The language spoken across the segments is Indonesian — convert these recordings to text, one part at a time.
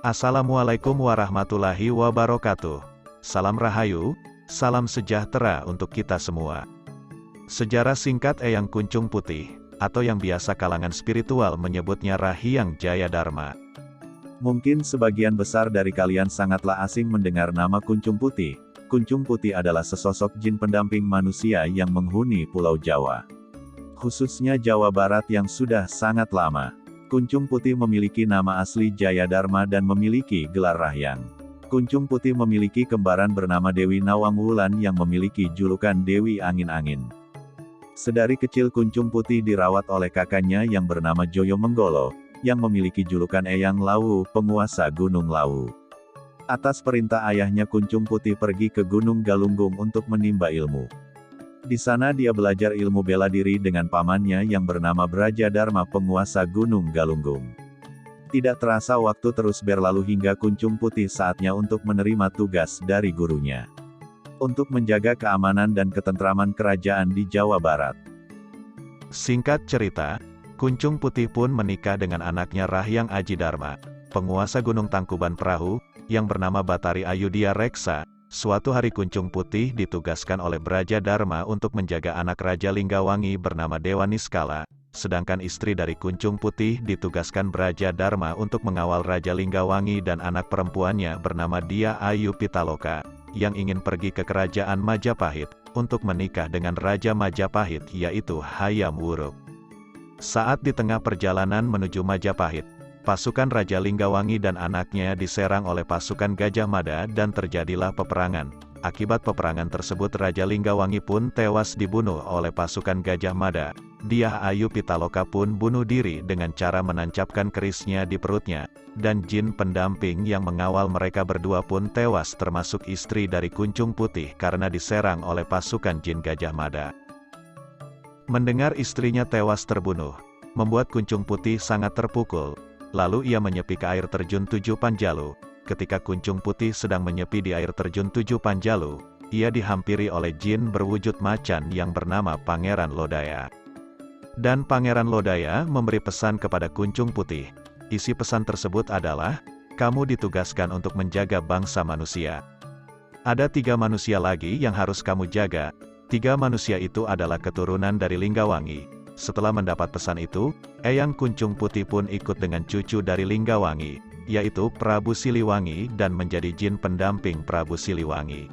Assalamualaikum warahmatullahi wabarakatuh. Salam Rahayu, salam sejahtera untuk kita semua. Sejarah singkat Eyang Kuncung Putih, atau yang biasa kalangan spiritual menyebutnya Rahyang Jayadharma. Mungkin sebagian besar dari kalian sangatlah asing mendengar nama Kuncung Putih. Kuncung Putih adalah sesosok jin pendamping manusia yang menghuni Pulau Jawa, khususnya Jawa Barat yang sudah sangat lama. Kuncung Putih memiliki nama asli Jayadharma dan memiliki gelar Rahyang. Kuncung Putih memiliki kembaran bernama Dewi Nawang Wulan yang memiliki julukan Dewi Angin-Angin. Sedari kecil Kuncung Putih dirawat oleh kakaknya yang bernama Joyo Menggolo, yang memiliki julukan Eyang Lawu, penguasa Gunung Lawu. Atas perintah ayahnya Kuncung Putih pergi ke Gunung Galunggung untuk menimba ilmu. Di sana dia belajar ilmu bela diri dengan pamannya yang bernama Brajadharma, penguasa Gunung Galunggung. Tidak terasa waktu terus berlalu hingga Kuncung Putih saatnya untuk menerima tugas dari gurunya, untuk menjaga keamanan dan ketentraman kerajaan di Jawa Barat. Singkat cerita, Kuncung Putih pun menikah dengan anaknya Rahyang Ajidharma, penguasa Gunung Tangkuban Perahu, yang bernama Batari Ayudhya Reksa. Suatu hari Kuncung Putih ditugaskan oleh Brajadharma untuk menjaga anak Raja Linggawangi bernama Dewa Niskala, sedangkan istri dari Kuncung Putih ditugaskan Brajadharma untuk mengawal Raja Linggawangi dan anak perempuannya bernama Dia Ayu Pitaloka, yang ingin pergi ke kerajaan Majapahit, untuk menikah dengan Raja Majapahit yaitu Hayam Wuruk. Saat di tengah perjalanan menuju Majapahit, pasukan Raja Linggawangi dan anaknya diserang oleh pasukan Gajah Mada dan terjadilah peperangan. Akibat peperangan tersebut Raja Linggawangi pun tewas dibunuh oleh pasukan Gajah Mada. Dia Ayu Pitaloka pun bunuh diri dengan cara menancapkan kerisnya di perutnya, dan jin pendamping yang mengawal mereka berdua pun tewas termasuk istri dari Kuncung Putih karena diserang oleh pasukan jin Gajah Mada. Mendengar istrinya tewas terbunuh, membuat Kuncung Putih sangat terpukul. Lalu ia menyepi ke air terjun Tujuh Panjalu. Ketika Kuncung Putih sedang menyepi di air terjun Tujuh Panjalu, ia dihampiri oleh jin berwujud macan yang bernama Pangeran Lodaya. Dan Pangeran Lodaya memberi pesan kepada Kuncung Putih. Isi pesan tersebut adalah, kamu ditugaskan untuk menjaga bangsa manusia. Ada 3 manusia lagi yang harus kamu jaga. 3 manusia itu adalah keturunan dari Linggawangi. Setelah mendapat pesan itu, Eyang Kuncung Putih pun ikut dengan cucu dari Linggawangi, yaitu Prabu Siliwangi dan menjadi jin pendamping Prabu Siliwangi.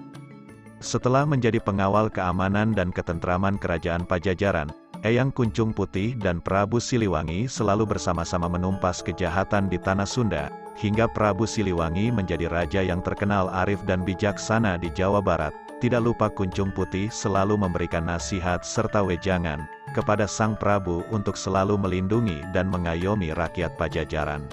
Setelah menjadi pengawal keamanan dan ketentraman kerajaan Pajajaran, Eyang Kuncung Putih dan Prabu Siliwangi selalu bersama-sama menumpas kejahatan di tanah Sunda, hingga Prabu Siliwangi menjadi raja yang terkenal arif dan bijaksana di Jawa Barat. Tidak lupa Kuncung Putih selalu memberikan nasihat serta wejangan kepada Sang Prabu untuk selalu melindungi dan mengayomi rakyat Pajajaran.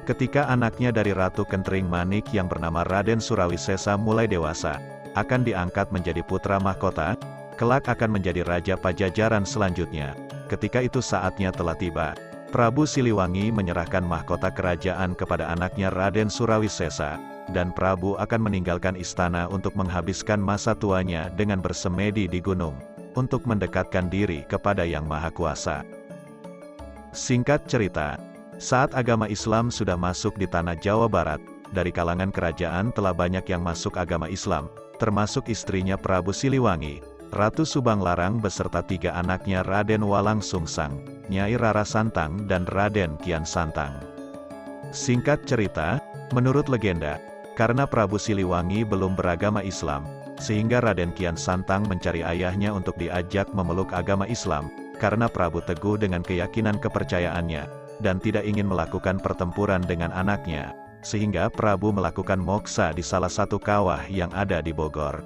Ketika anaknya dari Ratu Kentring Manik yang bernama Raden Surawisesa mulai dewasa, akan diangkat menjadi putra mahkota, kelak akan menjadi Raja Pajajaran selanjutnya. Ketika itu saatnya telah tiba, Prabu Siliwangi menyerahkan mahkota kerajaan kepada anaknya Raden Surawisesa, dan Prabu akan meninggalkan istana untuk menghabiskan masa tuanya dengan bersemedi di gunung, untuk mendekatkan diri kepada Yang Maha Kuasa. Singkat cerita, saat agama Islam sudah masuk di tanah Jawa Barat, dari kalangan kerajaan telah banyak yang masuk agama Islam, termasuk istrinya Prabu Siliwangi, Ratu Subanglarang beserta 3 anaknya Raden Walang Sungsang, Nyai Rara Santang dan Raden Kian Santang. Singkat cerita, menurut legenda, karena Prabu Siliwangi belum beragama Islam, sehingga Raden Kian Santang mencari ayahnya untuk diajak memeluk agama Islam, karena Prabu teguh dengan keyakinan kepercayaannya, dan tidak ingin melakukan pertempuran dengan anaknya, sehingga Prabu melakukan moksa di salah satu kawah yang ada di Bogor.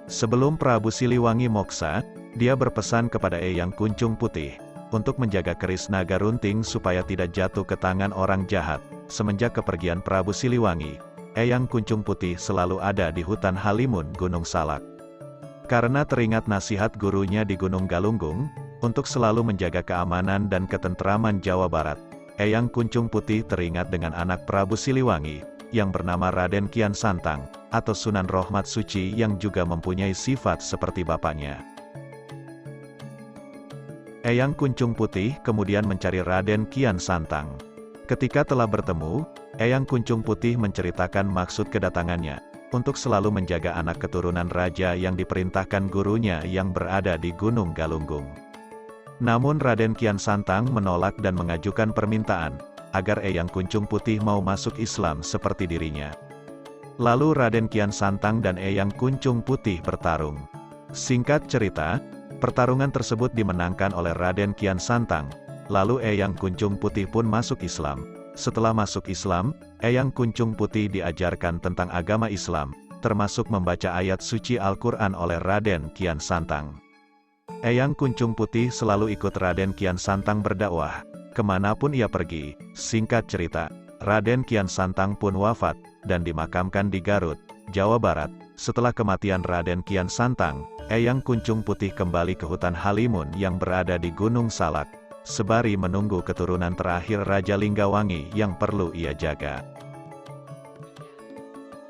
Sebelum Prabu Siliwangi moksa, dia berpesan kepada Eyang Kuncung Putih, untuk menjaga keris naga runting supaya tidak jatuh ke tangan orang jahat. Semenjak kepergian Prabu Siliwangi, Eyang Kuncung Putih selalu ada di hutan Halimun Gunung Salak. Karena teringat nasihat gurunya di Gunung Galunggung, untuk selalu menjaga keamanan dan ketentraman Jawa Barat, Eyang Kuncung Putih teringat dengan anak Prabu Siliwangi, yang bernama Raden Kian Santang, atau Sunan Rohmat Suci yang juga mempunyai sifat seperti bapaknya. Eyang Kuncung Putih kemudian mencari Raden Kian Santang. Ketika telah bertemu, Eyang Kuncung Putih menceritakan maksud kedatangannya, untuk selalu menjaga anak keturunan raja yang diperintahkan gurunya yang berada di Gunung Galunggung. Namun Raden Kian Santang menolak dan mengajukan permintaan, agar Eyang Kuncung Putih mau masuk Islam seperti dirinya. Lalu Raden Kian Santang dan Eyang Kuncung Putih bertarung. Singkat cerita, pertarungan tersebut dimenangkan oleh Raden Kian Santang, lalu Eyang Kuncung Putih pun masuk Islam. Setelah masuk Islam, Eyang Kuncung Putih diajarkan tentang agama Islam, termasuk membaca ayat suci Al-Quran oleh Raden Kian Santang. Eyang Kuncung Putih selalu ikut Raden Kian Santang berdakwah, kemanapun ia pergi. Singkat cerita, Raden Kian Santang pun wafat, dan dimakamkan di Garut, Jawa Barat. Setelah kematian Raden Kian Santang, Eyang Kuncung Putih kembali ke hutan Halimun yang berada di Gunung Salak, sebari menunggu keturunan terakhir Raja Linggawangi yang perlu ia jaga.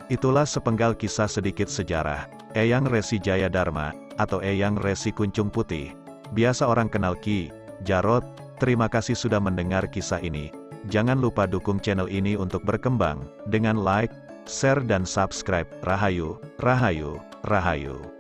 Itulah sepenggal kisah sedikit sejarah Eyang Resi Jayadharma, atau Eyang Resi Kuncung Putih. Biasa orang kenal Ki Jarot. Terima kasih sudah mendengar kisah ini. Jangan lupa dukung channel ini untuk berkembang, dengan like, share dan subscribe. Rahayu, Rahayu, Rahayu.